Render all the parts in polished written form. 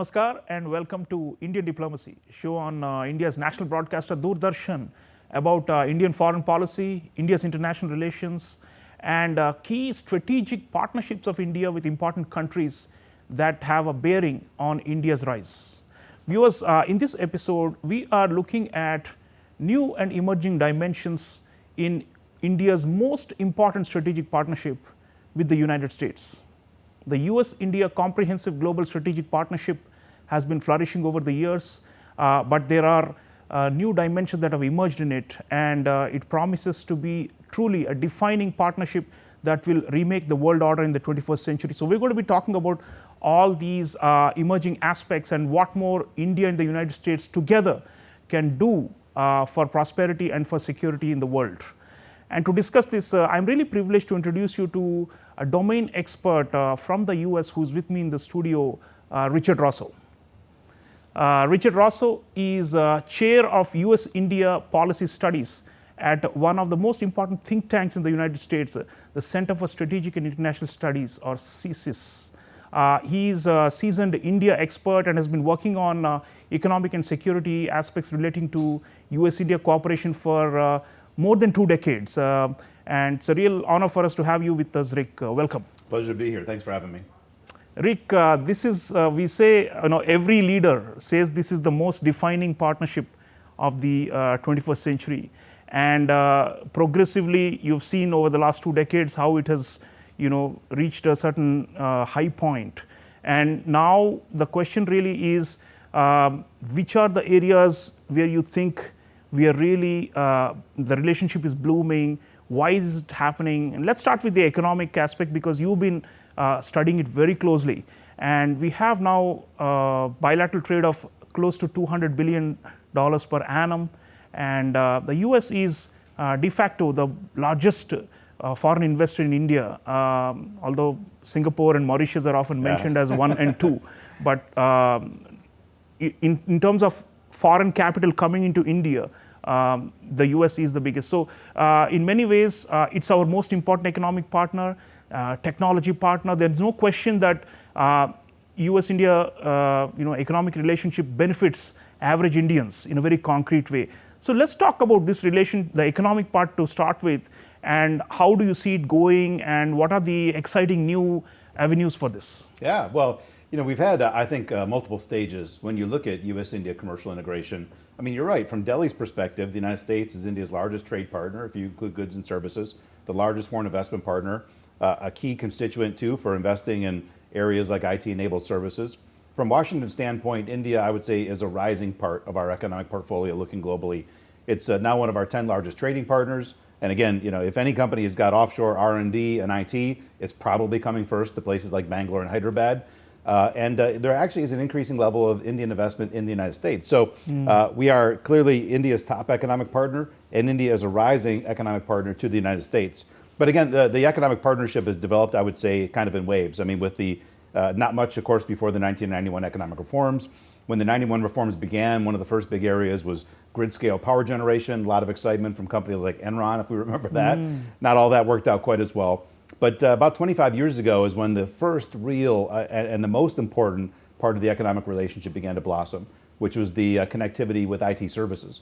Namaskar and welcome to Indian Diplomacy, show on India's national broadcaster Doordarshan about Indian foreign policy, India's international relations, and key strategic partnerships of India with important countries that have a bearing on India's rise. Viewers, in this episode, we are looking at new and emerging dimensions in India's most important strategic partnership with the United States. The US-India Comprehensive Global Strategic Partnership has been flourishing over the years, but there are new dimensions that have emerged in it, and it promises to be truly a defining partnership that will remake the world order in the 21st century. So we're going to be talking about all these emerging aspects and what more India and the United States together can do for prosperity and for security in the world. And to discuss this, I'm really privileged to introduce you to a domain expert from the US who's with me in the studio, Richard Rossow. Richard Rossow is chair of USIndia Policy Studies at one of the most important think tanks in the United States, the Center for Strategic and International Studies, or CSIS. He is a seasoned India expert and has been working on economic and security aspects relating to US-India cooperation for more than 2 decades. And it's a real honor for us to have you with us, Rick. Welcome. Pleasure to be here. Thanks for having me. Rick, this is, we say, every leader says this is the most defining partnership of the 21st century. And progressively, you've seen over the last 2 decades how it has, reached a certain high point. And now the question really is, which are the areas where you think we are really, the relationship is blooming? Why is it happening? And let's start with the economic aspect, because you've been studying it very closely. And we have now bilateral trade of close to $200 billion per annum. And the US is de facto the largest foreign investor in India, although Singapore and Mauritius are often mentioned as 1 and 2. But in terms of foreign capital coming into India, the US is the biggest. So in many ways, it's our most important economic partner, technology partner. There's no question that US-India economic relationship benefits average Indians in a very concrete way. So let's talk about this relation, the economic part to start with, and how do you see it going, and what are the exciting new avenues for this? Yeah, well, we've had, I think, multiple stages when you look at US-India commercial integration. I mean, you're right. From Delhi's perspective, the United States is India's largest trade partner, if you include goods and services, the largest foreign investment partner, a key constituent, too, for investing in areas like IT-enabled services. From Washington's standpoint, India, I would say, is a rising part of our economic portfolio looking globally. It's now one of our 10 largest trading partners. And again, if any company has got offshore R&D and IT, it's probably coming first to places like Bangalore and Hyderabad. And there actually is an increasing level of Indian investment in the United States. So we are clearly India's top economic partner, and India is a rising economic partner to the United States. But again, the economic partnership has developed, I would say, kind of in waves. I mean, with the not much, of course, before the 1991 economic reforms. When the 91 reforms began, one of the first big areas was grid-scale power generation. A lot of excitement from companies like Enron, if we remember that. Not all that worked out quite as well. But about 25 years ago is when the first real and the most important part of the economic relationship began to blossom, which was the connectivity with IT services.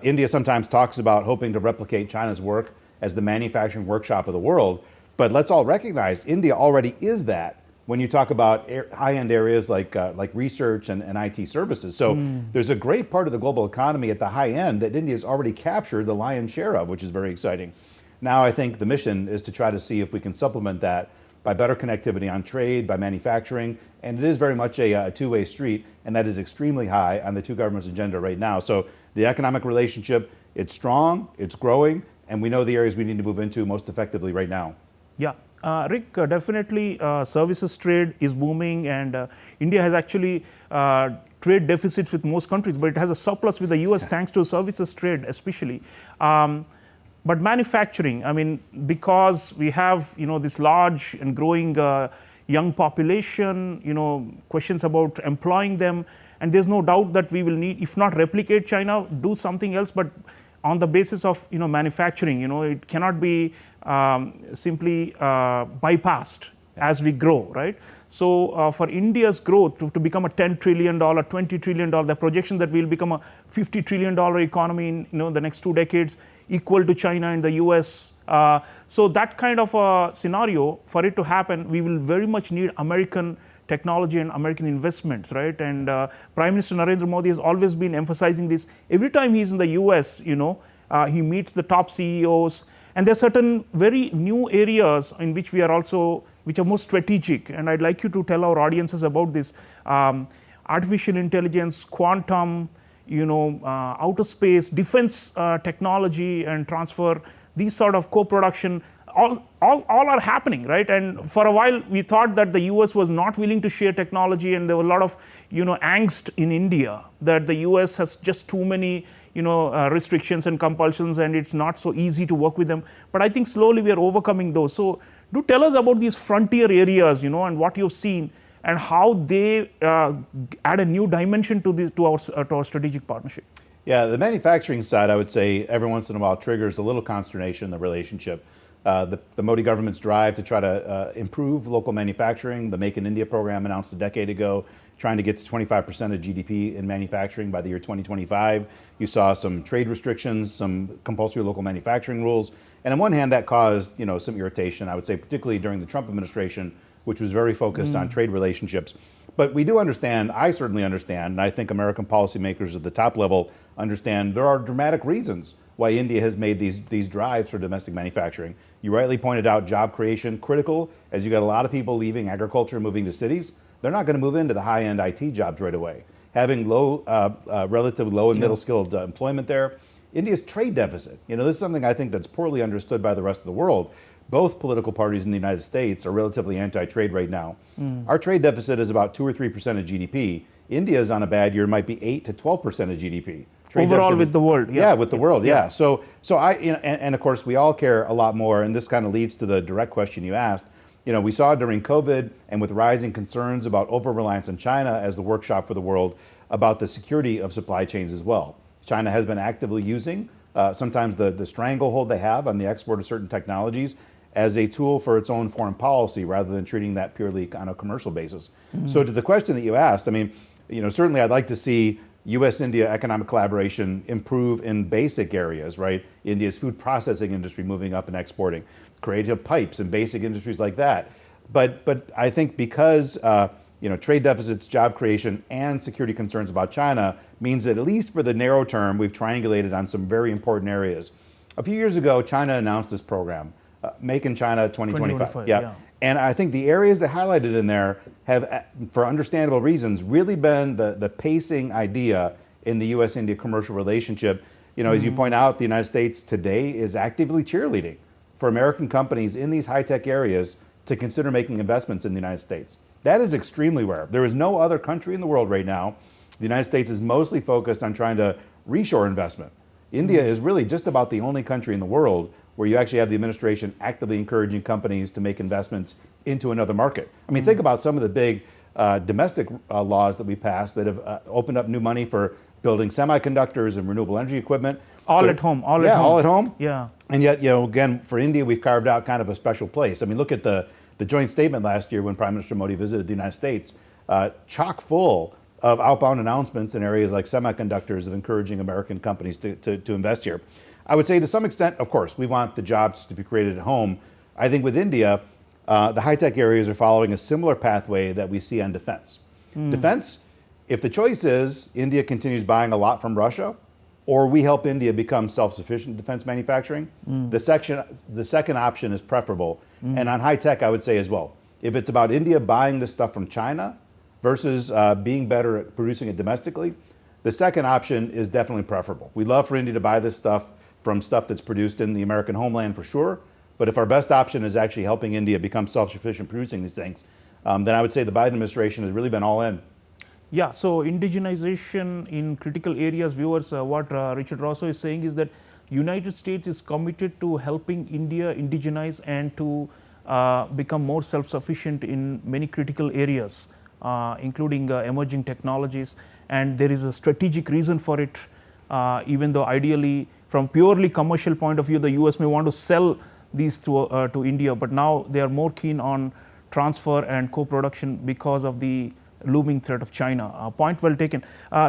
India sometimes talks about hoping to replicate China's work as the manufacturing workshop of the world. But let's all recognize India already is that when you talk about high-end areas like research and IT services. So there's a great part of the global economy at the high end that India has already captured the lion's share of, which is very exciting. Now I think the mission is to try to see if we can supplement that by better connectivity on trade, by manufacturing, and it is very much a two-way street, and that is extremely high on the two governments' agenda right now. So the economic relationship, it's strong, it's growing, and we know the areas we need to move into most effectively right now. Yeah. Rick, definitely services trade is booming, and India has actually trade deficits with most countries, but it has a surplus with the US thanks to services trade especially. But manufacturing, I mean, because we have this large and growing young population, questions about employing them, and there's no doubt that we will need, if not replicate China, do something else, but on the basis of manufacturing, it cannot be simply bypassed as we grow, right? So for India's growth to become a $10 trillion, $20 trillion, the projection that we'll become a $50 trillion economy in the next 2 decades, equal to China and the US. So that kind of a scenario, for it to happen, we will very much need American technology and American investments, right? And Prime Minister Narendra Modi has always been emphasizing this. Every time he's in the US, he meets the top CEOs, and there are certain very new areas in which which are more strategic. And I'd like you to tell our audiences about this. Artificial intelligence, quantum, outer space, defense technology and transfer, these sort of co-production, all are happening, right? And for a while, we thought that the US was not willing to share technology, and there were a lot of, angst in India that the US has just too many, restrictions and compulsions, and it's not so easy to work with them. But I think slowly we are overcoming those. So do tell us about these frontier areas, and what you've seen, and how they add a new dimension to our strategic partnership. Yeah, the manufacturing side, I would say, every once in a while triggers a little consternation in the relationship. The Modi government's drive to try to improve local manufacturing, the Make in India program announced a decade ago, trying to get to 25% of GDP in manufacturing by the year 2025. You saw some trade restrictions, some compulsory local manufacturing rules. And on one hand, that caused some irritation, I would say, particularly during the Trump administration, which was very focused on trade relationships. But we do understand, I certainly understand, and I think American policymakers at the top level understand there are dramatic reasons why India has made these drives for domestic manufacturing. You rightly pointed out job creation, critical, as you got a lot of people leaving agriculture, moving to cities. They're not going to move into the high-end IT jobs right away. Having relatively low and middle skilled employment there. India's trade deficit, this is something I think that's poorly understood by the rest of the world. Both political parties in the United States are relatively anti-trade right now. Our trade deficit is about 2 or 3% of GDP. India's on a bad year might be 8 to 12% of GDP. Overall with the world. Yeah, with the world, yeah. So and of course we all care a lot more, and this kind of leads to the direct question you asked. We saw during COVID and with rising concerns about over-reliance on China as the workshop for the world, about the security of supply chains as well. China has been actively using sometimes the stranglehold they have on the export of certain technologies as a tool for its own foreign policy rather than treating that purely on a commercial basis. So to the question that you asked, certainly I'd like to see US-India economic collaboration improve in basic areas, right? India's food processing industry moving up and exporting, creative pipes and basic industries like that. But I think because trade deficits, job creation, and security concerns about China means that at least for the narrow term, we've triangulated on some very important areas. A few years ago, China announced this program, Make in China 2025. Yeah. And I think the areas that highlighted in there have, for understandable reasons, really been the pacing idea in the US-India commercial relationship. As you point out, the United States today is actively cheerleading for American companies in these high-tech areas to consider making investments in the United States. That is extremely rare. There is no other country in the world right now. The United States is mostly focused on trying to reshore investment. India is really just about the only country in the world where you actually have the administration actively encouraging companies to make investments into another market. Think about some of the big domestic laws that we passed that have opened up new money for building semiconductors and renewable energy equipment. At home. All at home. Yeah. And yet, again, for India, we've carved out kind of a special place. Look at the joint statement last year when Prime Minister Modi visited the United States, chock full of outbound announcements in areas like semiconductors of encouraging American companies to invest here. I would say to some extent, of course, we want the jobs to be created at home. I think with India, the high-tech areas are following a similar pathway that we see on defense. Defense, if the choice is India continues buying a lot from Russia, or we help India become self-sufficient in defense manufacturing, the second option is preferable. And on high-tech, I would say as well, if it's about India buying this stuff from China versus being better at producing it domestically, the second option is definitely preferable. We'd love for India to buy this stuff from stuff that's produced in the American homeland for sure. But if our best option is actually helping India become self-sufficient producing these things, then I would say the Biden administration has really been all in. Yeah, so indigenization in critical areas, viewers, what Richard Rossow is saying is that United States is committed to helping India indigenize and to become more self-sufficient in many critical areas, including emerging technologies. And there is a strategic reason for it, even though ideally, from purely commercial point of view, the US may want to sell these to India, but now they are more keen on transfer and co-production because of the looming threat of China. Point well taken.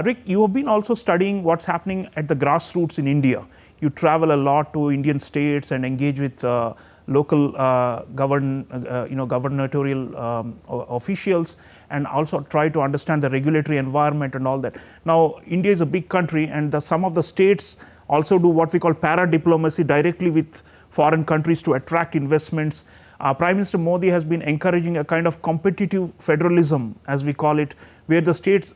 Rick, you have been also studying what's happening at the grassroots in India. You travel a lot to Indian states and engage with local gubernatorial officials, and also try to understand the regulatory environment and all that. Now, India is a big country, and some of the states also do what we call para-diplomacy directly with foreign countries to attract investments. Prime Minister Modi has been encouraging a kind of competitive federalism, as we call it, where the states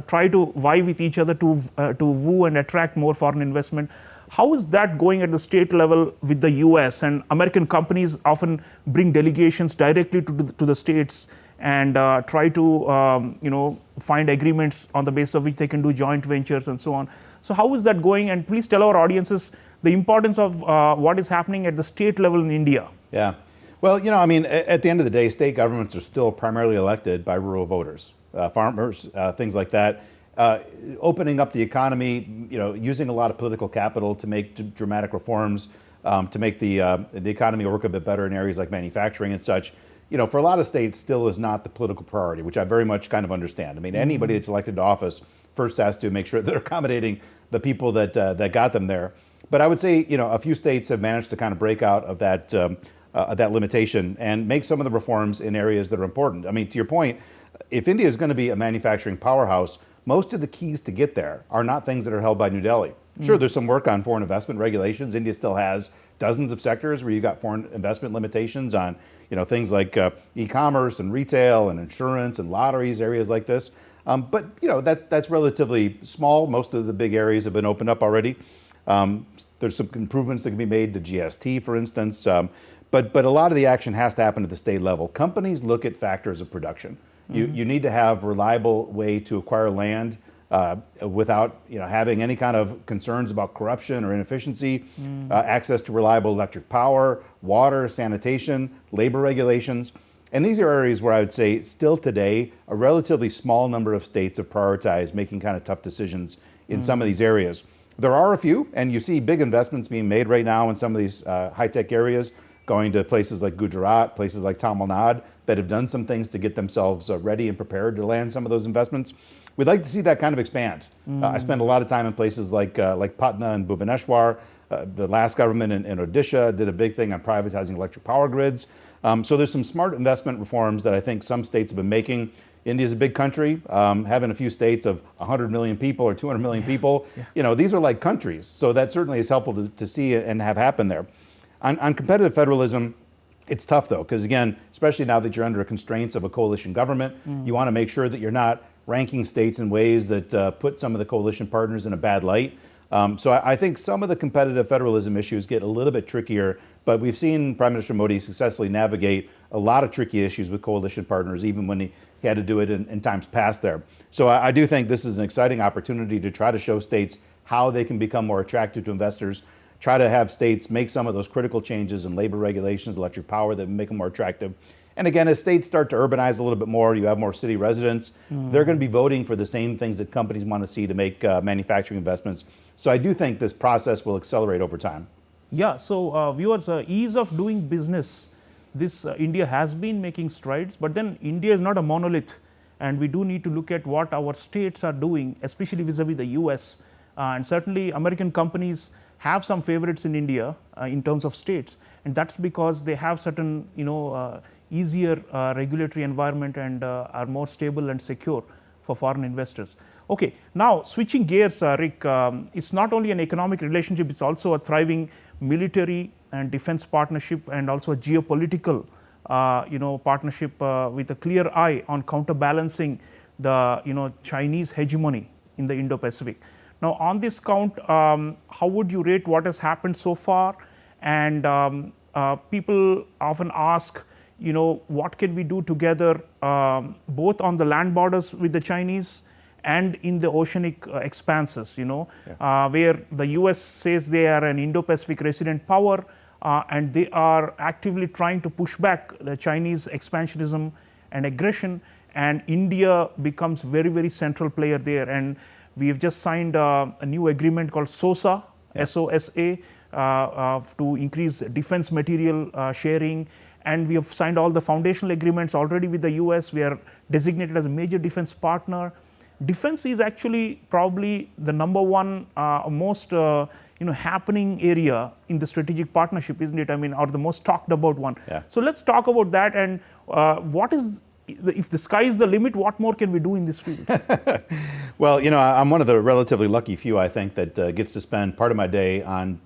try to vie with each other to woo and attract more foreign investment. How is that going at the state level with the US? And American companies often bring delegations directly to the states and try to find agreements on the basis of which they can do joint ventures and so on. So how is that going? And please tell our audiences the importance of what is happening at the state level in India. Yeah. Well, I mean, at the end of the day, state governments are still primarily elected by rural voters, farmers, things like that. Opening up the economy, using a lot of political capital to make dramatic reforms, to make the economy work a bit better in areas like manufacturing and such, for a lot of states still is not the political priority, which I very much kind of understand. I mean, anybody that's elected to office first has to make sure that they're accommodating the people that got them there. But I would say, a few states have managed to kind of break out of that limitation and make some of the reforms in areas that are important. I mean, to your point, if India is going to be a manufacturing powerhouse, most of the keys to get there are not things that are held by New Delhi. Sure, there's some work on foreign investment regulations. India still has dozens of sectors where you've got foreign investment limitations on, things like e-commerce and retail and insurance and lotteries, areas like this. But that's relatively small. Most of the big areas have been opened up already. There's some improvements that can be made to GST, for instance. But a lot of the action has to happen at the state level. Companies look at factors of production. You need to have a reliable way to acquire land without having any kind of concerns about corruption or inefficiency, access to reliable electric power, water, sanitation, labor regulations. And these are areas where I would say still today, a relatively small number of states have prioritized making kind of tough decisions in some of these areas. There are a few, and you see big investments being made right now in some of these high-tech areas, going to places like Gujarat, places like Tamil Nadu, that have done some things to get themselves ready and prepared to land some of those investments. We'd like to see that kind of expand. I spend a lot of time in places like Patna and Bhubaneswar. The last government in Odisha did a big thing on privatizing electric power grids. So there's some smart investment reforms that I think some states have been making. India's a big country, having a few states of 100 million people or 200 million people. These are like countries. So that certainly is helpful to see and have happen there. On competitive federalism, it's tough though, because again, especially now that you're under constraints of a coalition government, you want to make sure that you're not ranking states in ways that put some of the coalition partners in a bad light. So I think some of the competitive federalism issues get a little bit trickier, but we've seen Prime Minister Modi successfully navigate a lot of tricky issues with coalition partners, even when he had to do it in times past there. So I do think this is an exciting opportunity to try to show states how they can become more attractive to investors, try to have states make some of those critical changes in labor regulations, electric power, that make them more attractive. And again, as states start to urbanize a little bit more, you have more city residents, they're going to be voting for the same things that companies want to see to make manufacturing investments. So I do think this process will accelerate over time. Yeah, so viewers, ease of doing business, India has been making strides, but then India is not a monolith, and we do need to look at what our states are doing, especially vis-a-vis the US. And certainly American companies have some favorites in India in terms of states, and that's because they have certain easier regulatory environment and are more stable and secure for foreign investors. Okay, now switching gears, Rick, it's not only an economic relationship, it's also a thriving military and defense partnership, and also a geopolitical partnership with a clear eye on counterbalancing the Chinese hegemony in the Indo-Pacific. Now, on this count, how would you rate what has happened so far? And people often ask, what can we do together, both on the land borders with the Chinese and in the oceanic expanses, where the US says they are an Indo-Pacific resident power, and they are actively trying to push back the Chinese expansionism and aggression, and India becomes very, very central player there. And we have just signed a new agreement called SOSA, SOSA, to increase defense material sharing and we have signed all the foundational agreements already with the US. We are designated as a major defense partner. Defense is actually probably the number one most happening area in the strategic partnership, isn't it? I mean, or the most talked about one. Yeah. So let's talk about that, and what is if the sky is the limit, what more can we do in this field? Well, I'm one of the relatively lucky few, I think, that gets to spend part of my day on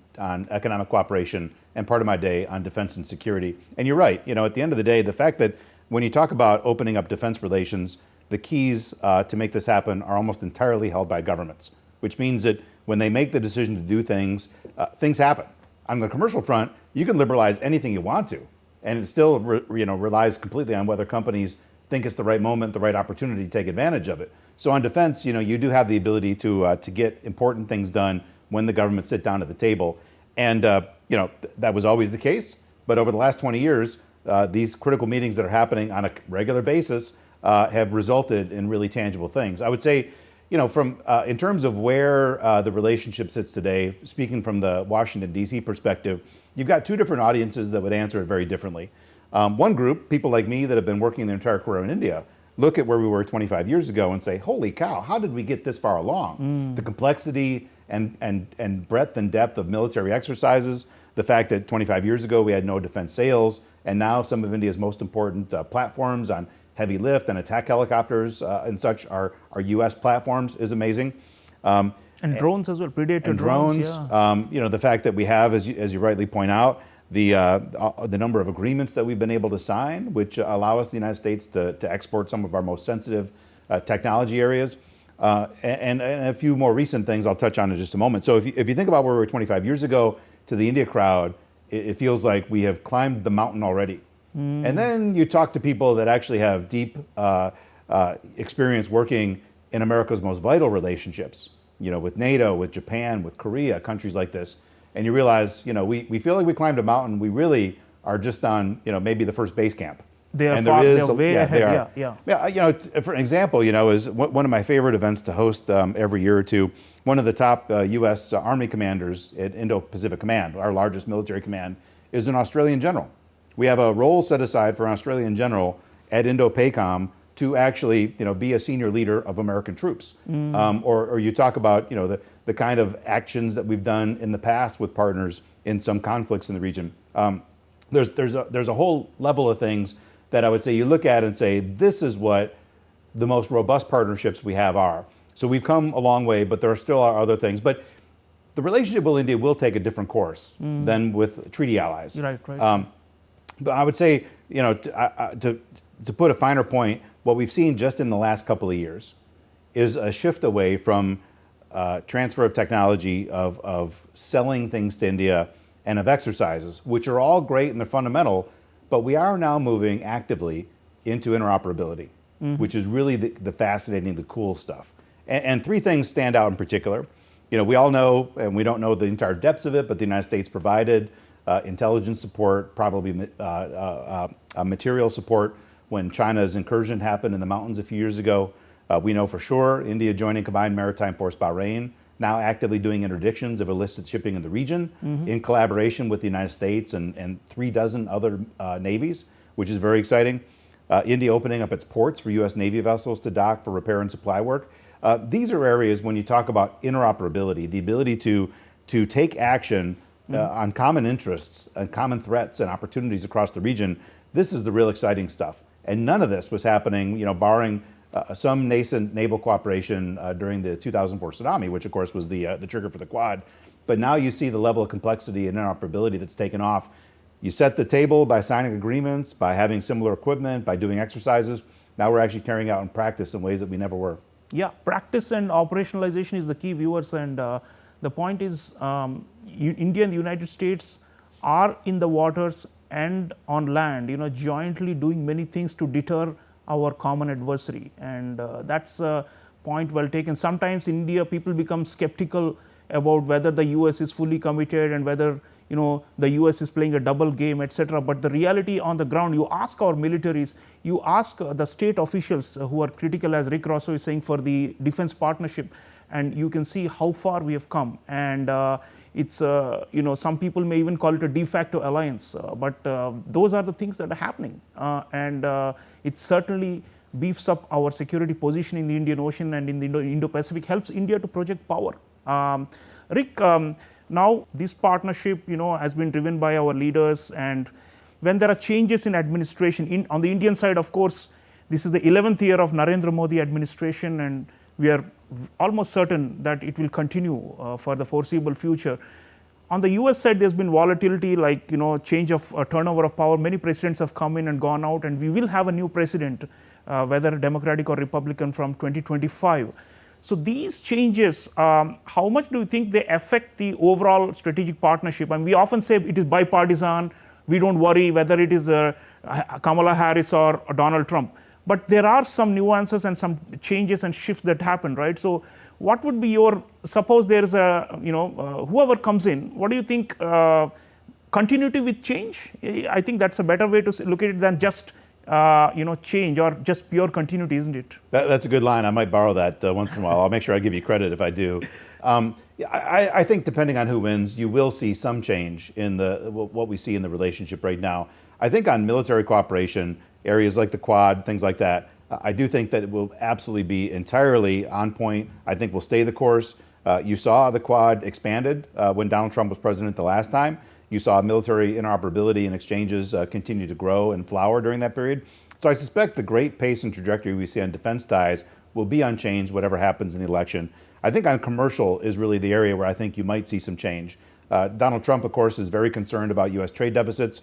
economic cooperation and part of my day on defense and security. And you're right, at the end of the day, the fact that when you talk about opening up defense relations, the keys to make this happen are almost entirely held by governments, which means that when they make the decision to do things, things happen. On the commercial front, you can liberalize anything you want to, and it still relies completely on whether companies think it's the right moment, the right opportunity to take advantage of it. So on defense, you do have the ability to get important things done when the government sit down at the table, and that was always the case. But over the last 20 years, these critical meetings that are happening on a regular basis have resulted in really tangible things. I would say, from in terms of where the relationship sits today, speaking from the Washington, D.C. perspective, you've got two different audiences that would answer it very differently. One group, people like me that have been working their entire career in India, look at where we were 25 years ago and say, holy cow, how did we get this far along? The complexity and breadth and depth of military exercises, the fact that 25 years ago we had no defense sales, and now some of India's most important platforms on heavy lift and attack helicopters and such are U.S. platforms is amazing. And drones as well, Predator and drones. Yeah. The fact that we have, as you rightly point out, the number of agreements that we've been able to sign, which allow us, the United States, to export some of our most sensitive technology areas, and a few more recent things I'll touch on in just a moment. So if you think about where we were 25 years ago to the India crowd, it feels like we have climbed the mountain already. And then you talk to people that actually have deep experience working in America's most vital relationships, with NATO, with Japan, with Korea, countries like this. And you realize, we feel like we climbed a mountain. We really are just on, maybe the first base camp. They are and far, they're way ahead. Yeah, for an example, is one of my favorite events to host every year or two. One of the top U.S. Army commanders at Indo-Pacific Command, our largest military command, is an Australian general. We have a role set aside for an Australian general at Indo-PACOM to actually, be a senior leader of American troops. Or you talk about, the kind of actions that we've done in the past with partners in some conflicts in the region. There's a whole level of things that I would say you look at and say, this is what the most robust partnerships we have are. So we've come a long way, but there still are other things. But the relationship with India will take a different course than with treaty allies. Right. But I would say, to put a finer point, what we've seen just in the last couple of years is a shift away from transfer of technology, of selling things to India, and of exercises, which are all great and they're fundamental, but we are now moving actively into interoperability, which is really the fascinating, the cool stuff. And three things stand out in particular. We all know, and we don't know the entire depths of it, but the United States provided intelligence support, probably material support when China's incursion happened in the mountains a few years ago. We know for sure India joining Combined Maritime Force Bahrain, now actively doing interdictions of illicit shipping in the region in collaboration with the United States and 36 other navies, which is very exciting. India opening up its ports for U.S. Navy vessels to dock for repair and supply work. These are areas when you talk about interoperability, the ability to take action on common interests and common threats and opportunities across the region. This is the real exciting stuff. And none of this was happening, barring some nascent naval cooperation during the 2004 tsunami, which of course was the trigger for the Quad. But now you see the level of complexity and interoperability that's taken off. You set the table by signing agreements, by having similar equipment, by doing exercises. Now we're actually carrying out in practice in ways that we never were. Yeah, practice and operationalization is the key, viewers. And the point is, India and the United States are in the waters and on land, jointly doing many things to deter our common adversary. And that's a point well taken. Sometimes in India, people become skeptical about whether the US is fully committed and whether the US is playing a double game, etc. But the reality on the ground, you ask our militaries, you ask the state officials who are critical, as Rick Rossow is saying, for the defense partnership, and you can see how far we have come. And It's some people may even call it a de facto alliance, but those are the things that are happening, and it certainly beefs up our security position in the Indian Ocean and in the Indo-Pacific, helps India to project power. Rick, now this partnership has been driven by our leaders, and when there are changes in administration, on the Indian side, of course, this is the 11th year of Narendra Modi administration, and we are almost certain that it will continue for the foreseeable future. On the US side, there's been volatility, like change of turnover of power. Many presidents have come in and gone out, and we will have a new president, whether Democratic or Republican, from 2025. So these changes, how much do you think they affect the overall strategic partnership? And we often say it is bipartisan. We don't worry whether it is Kamala Harris or Donald Trump. But there are some nuances and some changes and shifts that happen, right? So what would be your, suppose there is a, whoever comes in, what do you think, continuity with change? I think that's a better way to look at it than just, change or just pure continuity, isn't it? That's a good line. I might borrow that once in a while. I'll make sure I give you credit if I do. I think depending on who wins, you will see some change in what we see in the relationship right now. I think on military cooperation, areas like the Quad, things like that, I do think that it will absolutely be entirely on point. I think we'll stay the course. You saw the Quad expanded when Donald Trump was president the last time. You saw military interoperability and exchanges continue to grow and flower during that period. So I suspect the great pace and trajectory we see on defense ties will be unchanged whatever happens in the election. I think on commercial is really the area where I think you might see some change. Donald Trump, of course, is very concerned about U.S. trade deficits.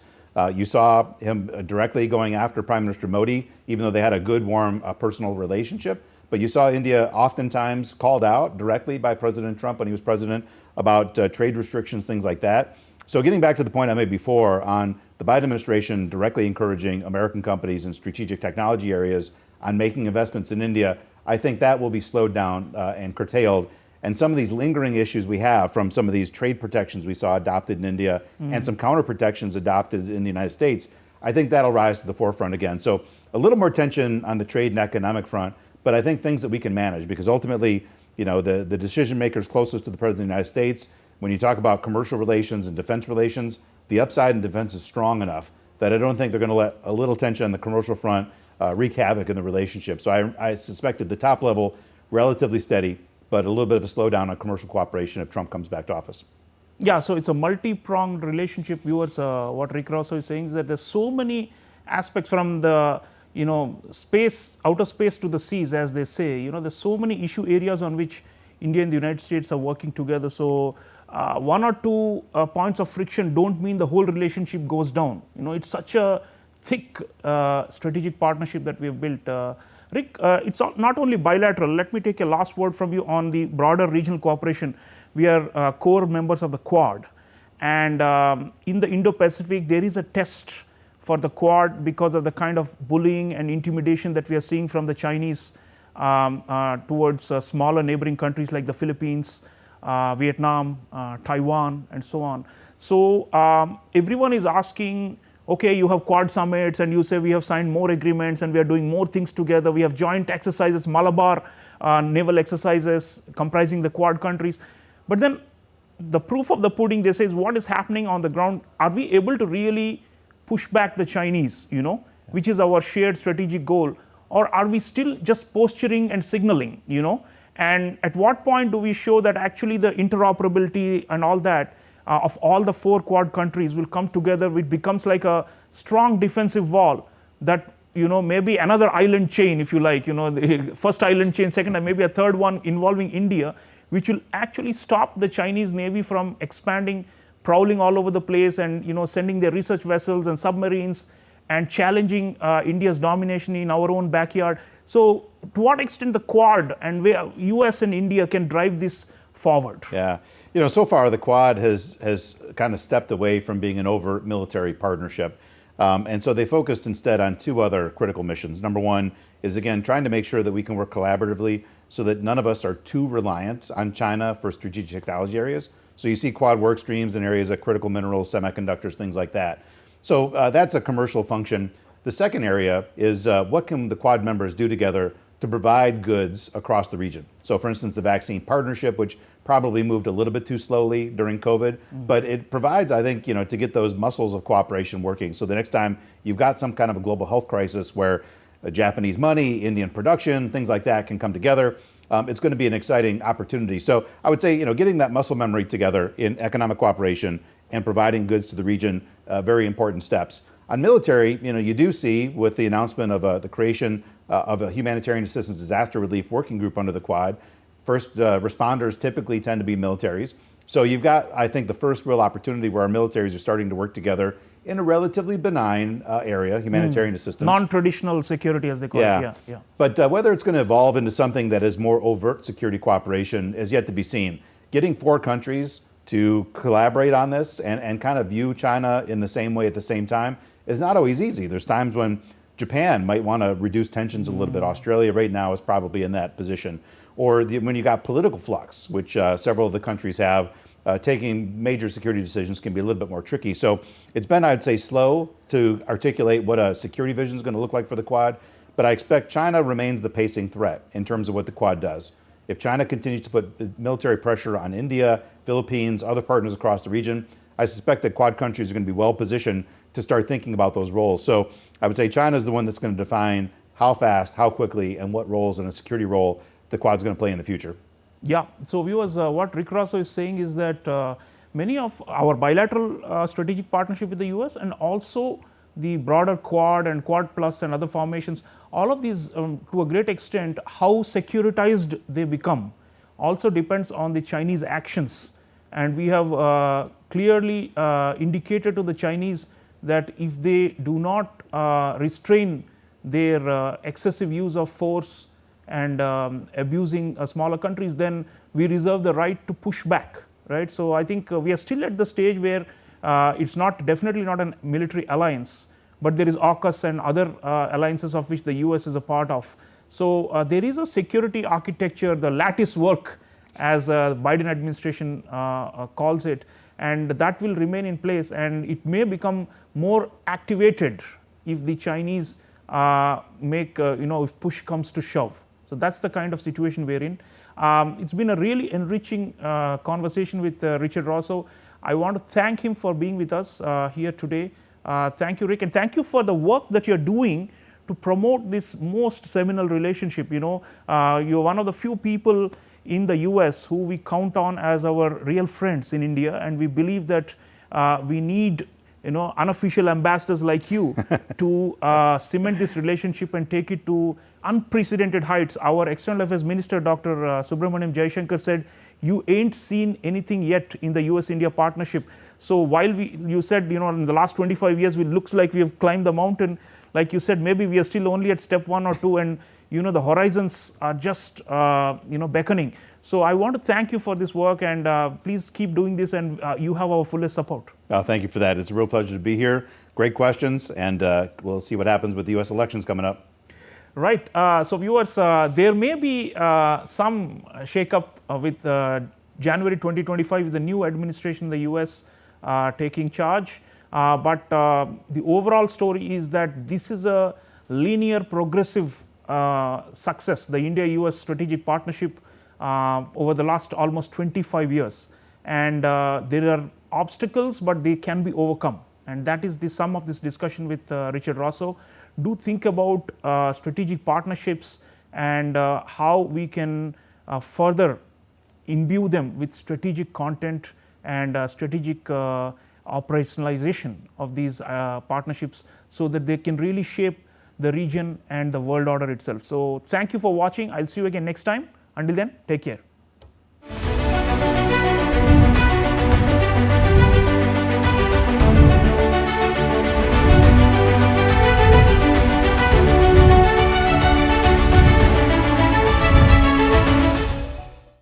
You saw him directly going after Prime Minister Modi, even though they had a good, warm personal relationship. But you saw India oftentimes called out directly by President Trump when he was president about trade restrictions, things like that. So getting back to the point I made before on the Biden administration directly encouraging American companies in strategic technology areas on making investments in India, I think that will be slowed down and curtailed. And some of these lingering issues we have from some of these trade protections we saw adopted in India and some counter protections adopted in the United States, I think that'll rise to the forefront again. So a little more tension on the trade and economic front, but I think things that we can manage, because ultimately, the decision makers closest to the President of the United States, when you talk about commercial relations and defense relations, the upside in defense is strong enough that I don't think they're going to let a little tension on the commercial front wreak havoc in the relationship. So I suspect at the top level, relatively steady, but a little bit of a slowdown on commercial cooperation if Trump comes back to office. Yeah, so it's a multi-pronged relationship, viewers. What Rick Rossow is saying is that there's so many aspects from the space, outer space to the seas, as they say. There's so many issue areas on which India and the United States are working together. So one or two points of friction don't mean the whole relationship goes down. It's such a thick strategic partnership that we have built. Rick, it's not only bilateral. Let me take a last word from you on the broader regional cooperation. We are core members of the Quad, and in the Indo-Pacific, there is a test for the Quad because of the kind of bullying and intimidation that we are seeing from the Chinese towards smaller neighboring countries like the Philippines, Vietnam, Taiwan, and so on. So everyone is asking, okay, you have Quad summits and you say we have signed more agreements and we are doing more things together. We have joint exercises, Malabar naval exercises comprising the Quad countries. But then the proof of the pudding, they say, is what is happening on the ground. Are we able to really push back the Chinese, which is our shared strategic goal? Or are we still just posturing and signaling, And at what point do we show that actually the interoperability and all that of all the 4 Quad countries will come together, which becomes like a strong defensive wall that, maybe another island chain, if you like, the first island chain, second, and maybe a third one involving India, which will actually stop the Chinese Navy from expanding, prowling all over the place and, sending their research vessels and submarines and challenging India's domination in our own backyard. So to what extent the Quad and where US and India can drive this forward? Yeah. So far the Quad has kind of stepped away from being an overt military partnership. And so they focused instead on 2 other critical missions. Number one is, again, trying to make sure that we can work collaboratively so that none of us are too reliant on China for strategic technology areas. So you see Quad work streams in areas of critical minerals, semiconductors, things like that. So that's a commercial function. The second area is what can the Quad members do together to provide goods across the region. So for instance, the vaccine partnership, which probably moved a little bit too slowly during COVID, but it provides, I think, to get those muscles of cooperation working. So the next time you've got some kind of a global health crisis where Japanese money, Indian production, things like that can come together, it's going to be an exciting opportunity. So I would say, getting that muscle memory together in economic cooperation and providing goods to the region, very important steps. On military, you do see with the announcement of the creation of a humanitarian assistance disaster relief working group under the Quad, first responders typically tend to be militaries. So you've got, I think, the first real opportunity where our militaries are starting to work together in a relatively benign area, humanitarian assistance. Non-traditional security, as they call it. Yeah. But whether it's going to evolve into something that is more overt security cooperation is yet to be seen. Getting 4 countries to collaborate on this and kind of view China in the same way at the same time is not always easy. There's times when Japan might want to reduce tensions a little bit. Australia right now is probably in that position. Or when you got political flux, which several of the countries have, taking major security decisions can be a little bit more tricky. So it's been, I'd say, slow to articulate what a security vision is going to look like for the Quad. But I expect China remains the pacing threat in terms of what the Quad does. If China continues to put military pressure on India, Philippines, other partners across the region, I suspect that Quad countries are going to be well positioned to start thinking about those roles. So I would say China is the one that's going to define how fast, how quickly, and what roles in a security role the Quad's going to play in the future. Yeah. So viewers, what Rick Rosso is saying is that many of our bilateral strategic partnership with the US and also the broader Quad and Quad Plus and other formations, all of these to a great extent, how securitized they become also depends on the Chinese actions. And we have clearly indicated to the Chinese that if they do not restrain their excessive use of force and abusing smaller countries, then we reserve the right to push back, right? So I think we are still at the stage where it's definitely not a military alliance, but there is AUKUS and other alliances of which the US is a part of. So there is a security architecture, the lattice work, as the Biden administration calls it, and that will remain in place, and it may become more activated if the Chinese if push comes to shove. So that's the kind of situation we're in. It's been a really enriching conversation with Richard Rossow. I want to thank him for being with us here today. Thank you, Rick, and thank you for the work that you're doing to promote this most seminal relationship. You're one of the few people in the US who we count on as our real friends in India, and we believe that we need unofficial ambassadors like you to cement this relationship and take it to unprecedented heights. Our External Affairs Minister, Dr. Subramaniam Jaishankar, said, "You ain't seen anything yet in the US-India partnership." So while you said, in the last 25 years, it looks like we have climbed the mountain, like you said, maybe we are still only at step 1 or 2, and the horizons are just beckoning. So I want to thank you for this work, and please keep doing this, and you have our fullest support. Thank you for that. It's a real pleasure to be here. Great questions, and we'll see what happens with the US elections coming up. Right. So viewers, there may be some shake-up with January 2025 with the new administration in the US taking charge. But the overall story is that this is a linear, progressive success, the India-US strategic partnership over the last almost 25 years. And there are obstacles, but they can be overcome. And that is the sum of this discussion with Richard Rossow. Do think about strategic partnerships and how we can further imbue them with strategic content and strategic operationalization of these partnerships so that they can really shape the region and the world order itself. So thank you for watching. I'll see you again next time. Until then, take care.